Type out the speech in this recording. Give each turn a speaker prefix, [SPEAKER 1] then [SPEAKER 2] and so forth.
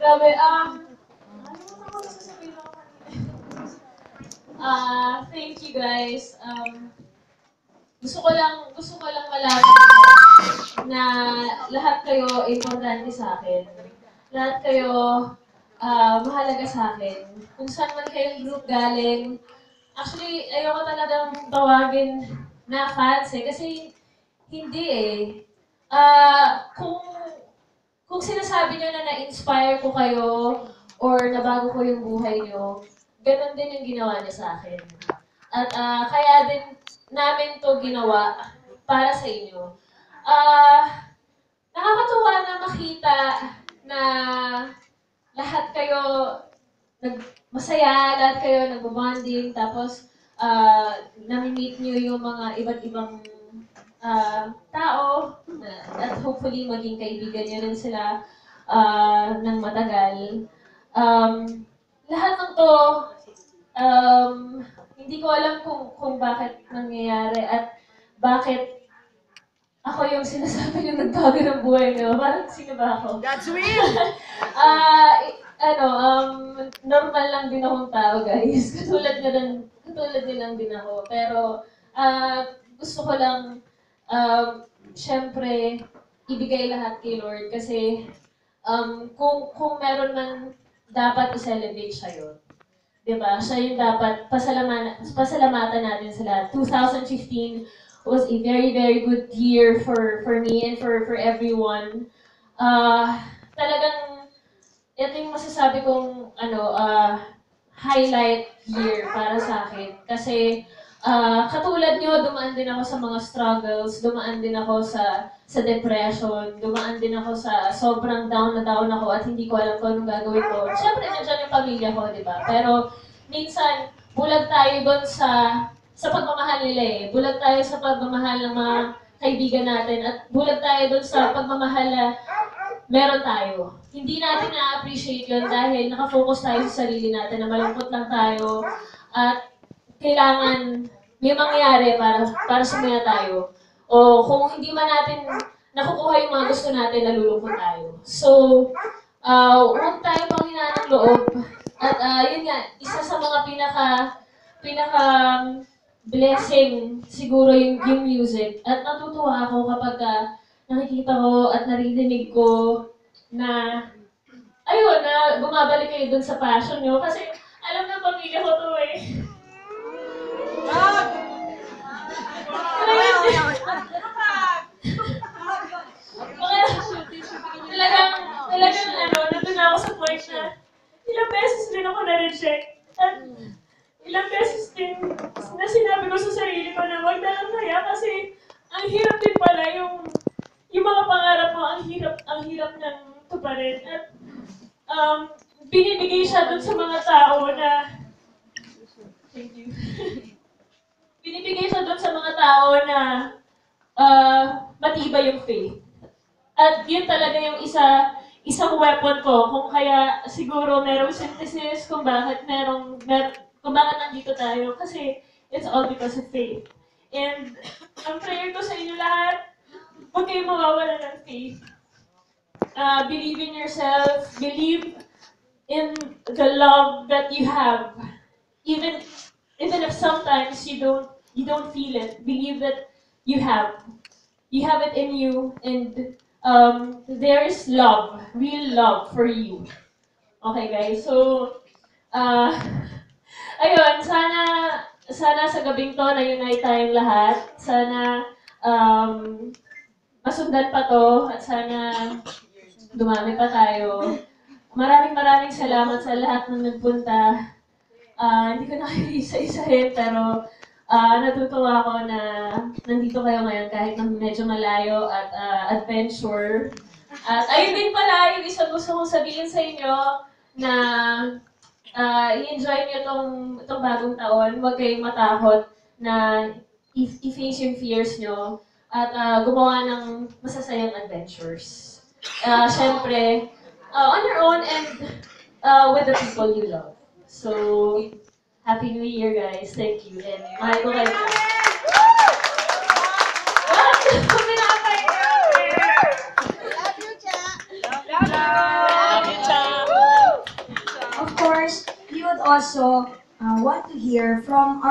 [SPEAKER 1] Grabe, ano ko sasabihin ako kanina? Thank you guys. Gusto ko lang malaman na lahat kayo importante sa akin. Lahat kayo mahalaga sa akin. Kung saan man kayong group galing. Actually, ayoko talagang tawagin na fans eh. Kasi hindi eh. Kung sinasabi nyo na na-inspire ko kayo or nabago ko yung buhay nyo, ganun din yung ginawa niyo sa akin. At kaya din namin to ginawa para sa inyo. Nakakatuwa na makita na lahat kayo masaya, lahat kayo nag-bonding, tapos nami-meet nyo yung mga iba't ibang tao, at hopefully maging kaibigan nyo rin sila ng matagal. Lahat ng to, um, hindi ko alam kung bakit nangyayari at bakit ako yung sinasabi yung nagbago ng buhay nyo. Parang sino ba ako?
[SPEAKER 2] God's will!
[SPEAKER 1] Normal lang din akong tao, guys. Katulad nyo lang din ako. Pero, gusto ko lang, syempre, ibigay lahat kay Lord. Kasi, kung meron man dapat i-celebrate siya yun. Diba? Siya yung dapat pasalamatan natin sa lahat. 2015 was a very, very good year for me and for everyone. Talagang, ito yung masasabi kong highlight year para sa akin. Kasi, katulad nyo, dumaan din ako sa mga struggles, dumaan din ako sa depression, dumaan din ako sa sobrang down na down ako at hindi ko alam kung anong gagawin ko. Siyempre, nandiyan yung pamilya ko, di ba? Pero, minsan, bulag tayo doon sa pagmamahal nila eh. Bulag tayo sa pagmamahal ng mga kaibigan natin at bulag tayo doon sa pagmamahal na meron tayo. Hindi natin na-appreciate yun dahil nakafocus tayo sa sarili natin na malungkot lang tayo at kailangan may mangyari para sumaya tayo. O kung hindi man natin nakukuha yung mga gusto natin, nalulungkot tayo. So, huwag tayo panghinaan ng loob. At yun nga, isa sa mga pinaka blessing siguro yung music. At natutuwa ako kapag nakikita ko at naririnig ko na ayun, na bumabalik kayo dun sa passion nyo. Kasi alam ng pamilya ko to eh. Talagang nandun ako sa point na ilang beses din ako na-reject. At ilang beses din na sinabi ko sa sarili ko na wag na lang kaya kasi ang hirap din pala yung mga pangarap mo, ang hirap ng tuparin. At binibigay siya dun sa mga tao na thank you. Binibigay siya dun sa mga tao na matibay yung faith. At yun talaga yung isang weapon ko kung kaya siguro merong synthesis kung bakit kung bakit nandito tayo kasi it's all because of faith. And ang prayer ko sa inyo lahat, huwag kayong mawawala ng faith. Believe in yourself, believe in the love that you have. Even if sometimes you don't feel it, believe that you have it in you, and there is love, real love for you. Okay, guys. So, ayun, sana sa gabing to na-unite tayong lahat. Sana masundan pa to at sana dumami pa tayo. Maraming salamat sa lahat ng nagpunta. Hindi ko na kayo isa-isahin, pero natutuwa ako na nandito kayo ngayon kahit na medyo malayo at adventure. At ayun din pala, yung isang gusto kong sabihin sa inyo na i-enjoy nyo itong bagong taon. Huwag kayong matakot na i-face yung fears nyo at gumawa ng masasayang adventures. Siyempre, on your own and with the people you love. So, Happy New Year, guys. Thank you. And mahal ko kayo.
[SPEAKER 2] Love you, Cha! Love you, Cha! course, we would also want to hear from our